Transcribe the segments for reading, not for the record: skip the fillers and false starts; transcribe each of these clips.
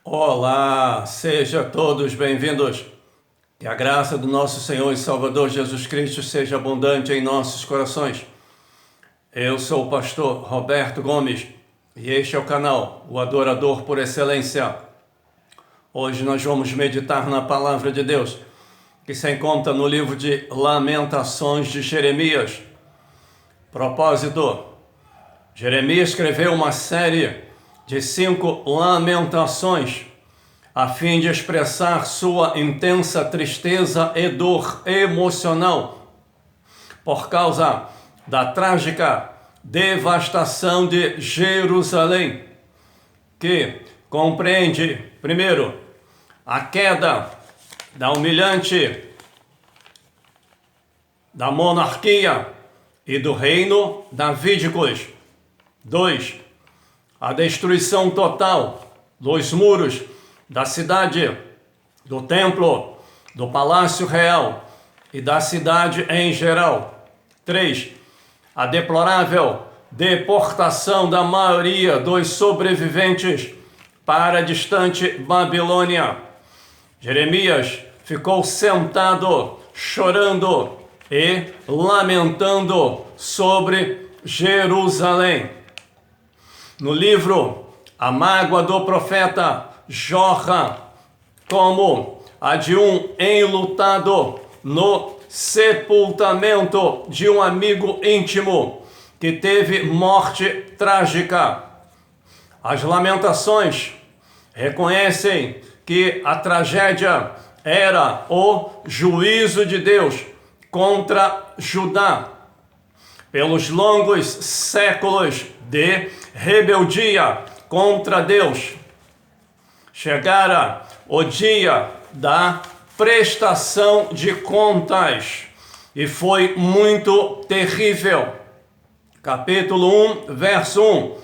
Olá, sejam todos bem-vindos. Que a graça do nosso Senhor e Salvador Jesus Cristo seja abundante em nossos corações. Eu sou o pastor Roberto Gomes e este é o canal, o Adorador por Excelência. Hoje nós vamos meditar na Palavra de Deus, que se encontra no livro de Lamentações de Jeremias. Propósito: Jeremias escreveu uma série de 5 lamentações, a fim de expressar sua intensa tristeza e dor emocional por causa da trágica devastação de Jerusalém, que compreende, primeiro, a queda da humilhante da monarquia e do reino davídicos. 2. A destruição total dos muros da cidade, do templo, do palácio real e da cidade em geral. 3. A deplorável deportação da maioria dos sobreviventes para a distante Babilônia. Jeremias ficou sentado, chorando e lamentando sobre Jerusalém. No livro, a mágoa do profeta jorra como a de um enlutado no sepultamento de um amigo íntimo que teve morte trágica. As lamentações reconhecem que a tragédia era o juízo de Deus contra Judá pelos longos séculos de rebeldia contra Deus. Chegara o dia da prestação de contas e foi muito terrível. Capítulo 1, verso 1.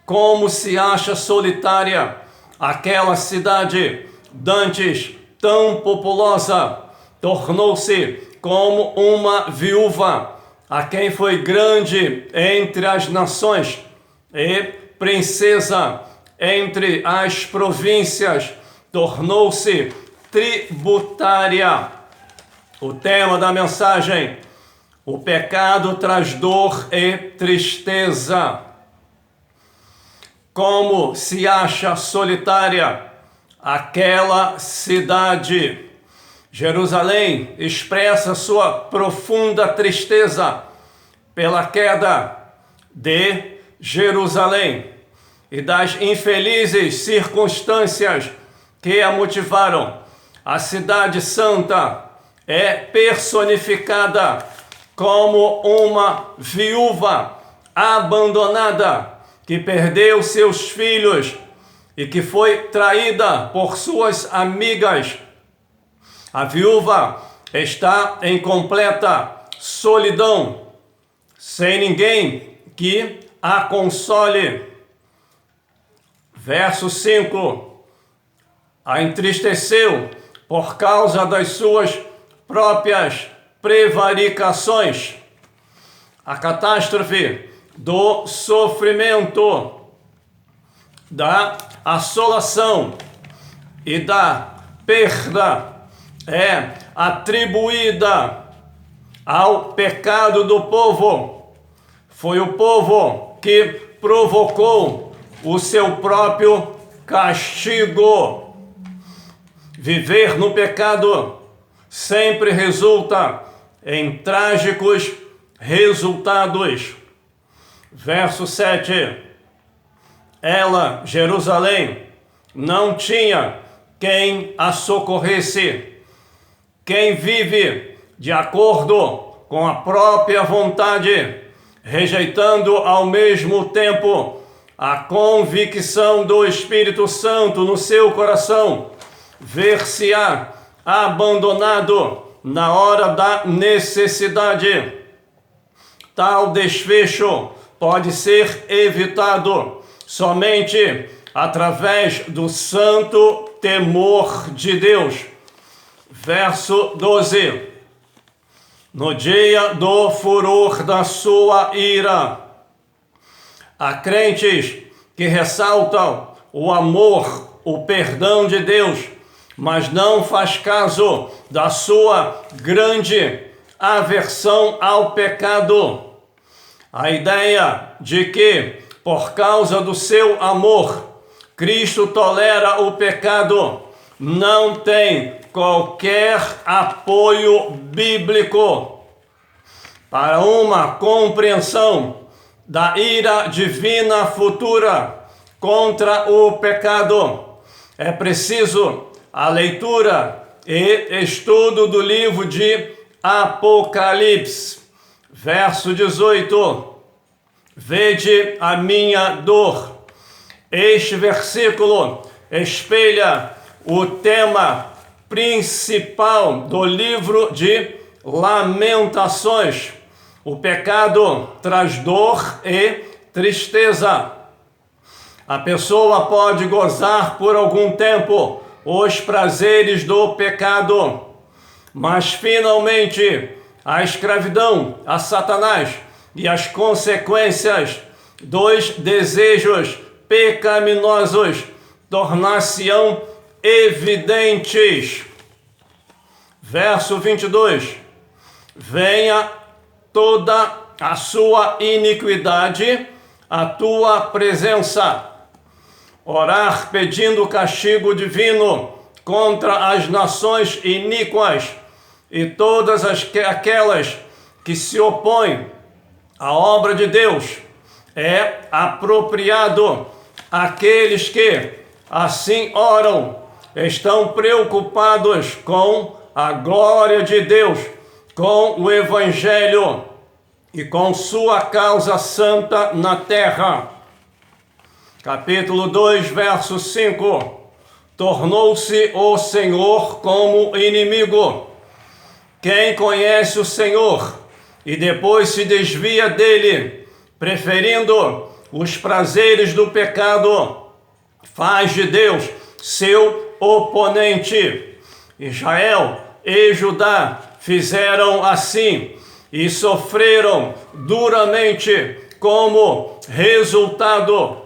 Como se acha solitária aquela cidade, dantes tão populosa, tornou-se como uma viúva, a quem foi grande entre as nações e princesa entre as províncias, tornou-se tributária. O tema da mensagem: o pecado traz dor e tristeza. Como se acha solitária aquela cidade. Jerusalém expressa sua profunda tristeza pela queda de Jerusalém e das infelizes circunstâncias que a motivaram. A cidade santa é personificada como uma viúva abandonada que perdeu seus filhos e que foi traída por suas amigas. A viúva está em completa solidão, sem ninguém que a console. Verso 5. A entristeceu por causa das suas próprias prevaricações. A catástrofe do sofrimento, da assolação e da perda é atribuída ao pecado do povo. Foi o povo que provocou o seu próprio castigo. Viver no pecado sempre resulta em trágicos resultados. Verso 7. Ela, Jerusalém, não tinha quem a socorresse. Quem vive de acordo com a própria vontade, rejeitando ao mesmo tempo a convicção do Espírito Santo no seu coração, ver-se-á abandonado na hora da necessidade. Tal desfecho pode ser evitado somente através do santo temor de Deus. Verso 12. No dia do furor da sua ira, há crentes que ressaltam o amor o perdão de Deus, mas não faz caso da sua grande aversão ao pecado. A ideia de que, por causa do seu amor, Cristo tolera o pecado não tem qualquer apoio bíblico. Para uma compreensão da ira divina futura contra o pecado, é preciso a leitura e estudo do livro de Apocalipse. Verso 18: Vede a minha dor. Este versículo espelha o tema principal do livro de Lamentações. O pecado traz dor e tristeza. A pessoa pode gozar por algum tempo os prazeres do pecado, mas finalmente a escravidão a Satanás e as consequências dos desejos pecaminosos tornar-se-ão evidentes. Verso 22: Venha toda a sua iniquidade à tua presença. Orar pedindo castigo divino contra as nações iníquas e todas aquelas que se opõem à obra de Deus é apropriado. Aqueles que assim oram estão preocupados com a glória de Deus, com o Evangelho e com sua causa santa na terra. Capítulo 2, verso 5. Tornou-se o Senhor como inimigo. Quem conhece o Senhor e depois se desvia dele, preferindo os prazeres do pecado, faz de Deus seu oponente. Israel e Judá fizeram assim e sofreram duramente como resultado.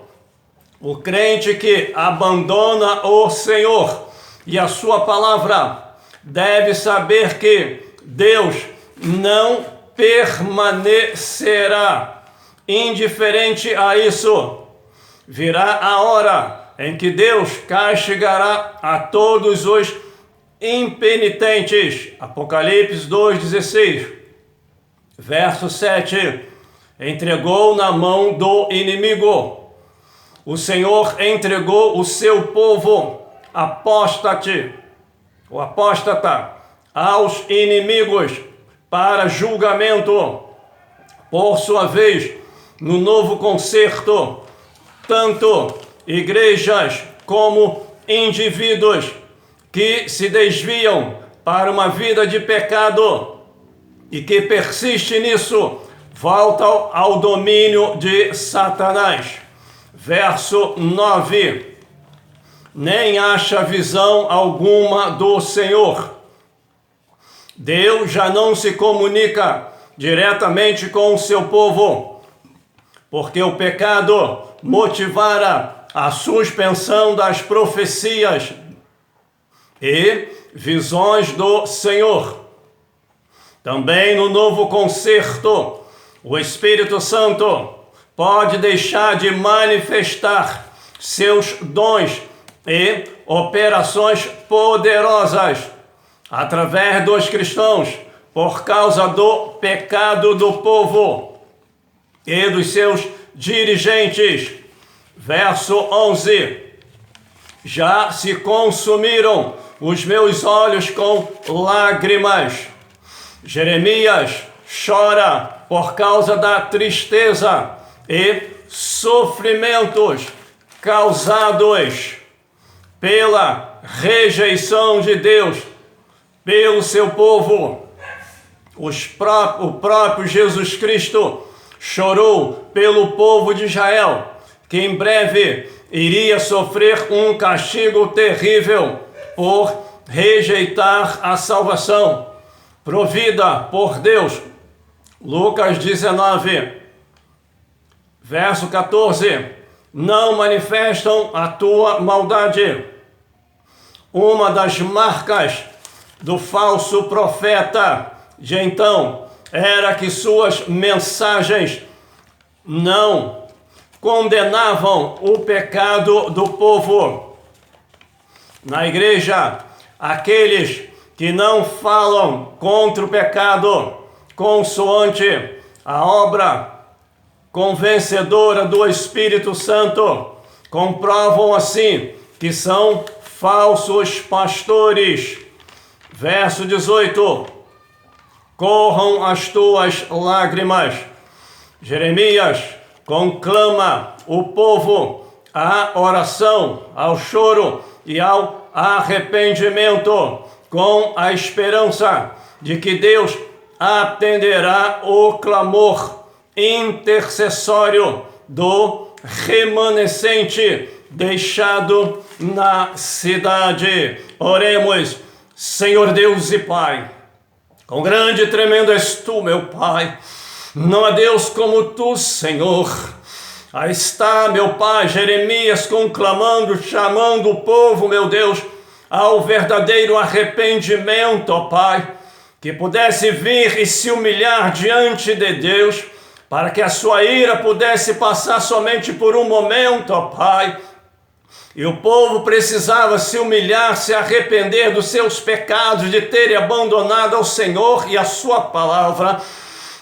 O crente que abandona o Senhor e a sua palavra deve saber que Deus não permanecerá indiferente a isso. Virá a hora em que Deus castigará a todos os impenitentes. Apocalipse 2,16. Verso 7. Entregou na mão do inimigo. O Senhor entregou o seu povo apóstata aos inimigos para julgamento. Por sua vez, no novo concerto, tanto igrejas como indivíduos que se desviam para uma vida de pecado e que persistem nisso, voltam ao domínio de Satanás. Verso 9. Nem acha visão alguma do Senhor. Deus já não se comunica diretamente com o seu povo, porque o pecado motivara a suspensão das profecias e visões do Senhor. Também no novo concerto, o Espírito Santo pode deixar de manifestar seus dons e operações poderosas através dos cristãos por causa do pecado do povo e dos seus dirigentes. Verso 11. Já se consumiram os meus olhos com lágrimas. Jeremias chora por causa da tristeza e sofrimentos causados pela rejeição de Deus pelo seu povo. O próprio Jesus Cristo chorou pelo povo de Israel, que em breve iria sofrer um castigo terrível por rejeitar a salvação provida por Deus. Lucas 19, verso 14. não manifestam a tua maldade. Uma das marcas do falso profeta de então era que suas mensagens não condenavam o pecado do povo. Na igreja, aqueles que não falam contra o pecado, consoante a obra convencedora do Espírito Santo, comprovam assim que são falsos pastores. Verso 18: corram as tuas lágrimas. Jeremias conclama o povo à oração, ao choro e ao arrependimento, com a esperança de que Deus atenderá o clamor intercessório do remanescente deixado na cidade. Oremos. Senhor Deus e Pai, quão grande e tremendo és tu, meu Pai. Não há Deus como tu, Senhor. Aí está, meu Pai, Jeremias conclamando, chamando o povo, meu Deus, ao verdadeiro arrependimento, ó Pai, que pudesse vir e se humilhar diante de Deus, para que a sua ira pudesse passar somente por um momento, ó Pai. E o povo precisava se humilhar, se arrepender dos seus pecados, de terem abandonado ao Senhor e a sua palavra.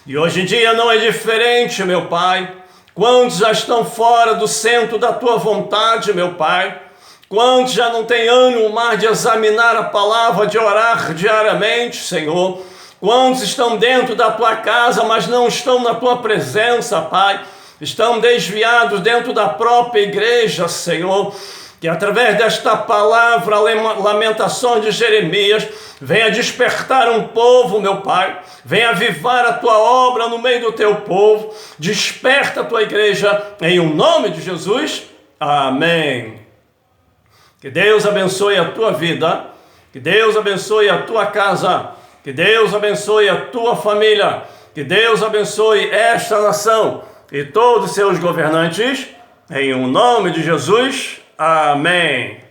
E hoje em dia não é diferente, meu Pai. Quantos já estão fora do centro da tua vontade, meu Pai? Quantos já não têm ânimo mais de examinar a palavra, de orar diariamente, Senhor? Quantos estão dentro da tua casa, mas não estão na tua presença, Pai? Estão desviados dentro da própria igreja, Senhor. Que através desta palavra, lamentações de Jeremias, venha despertar um povo, meu Pai. Venha avivar a tua obra no meio do teu povo. Desperta a tua igreja, em o nome de Jesus. Amém. Que Deus abençoe a tua vida. Que Deus abençoe a tua casa. Que Deus abençoe a tua família. Que Deus abençoe esta nação e todos os seus governantes. Em o nome de Jesus. Amém.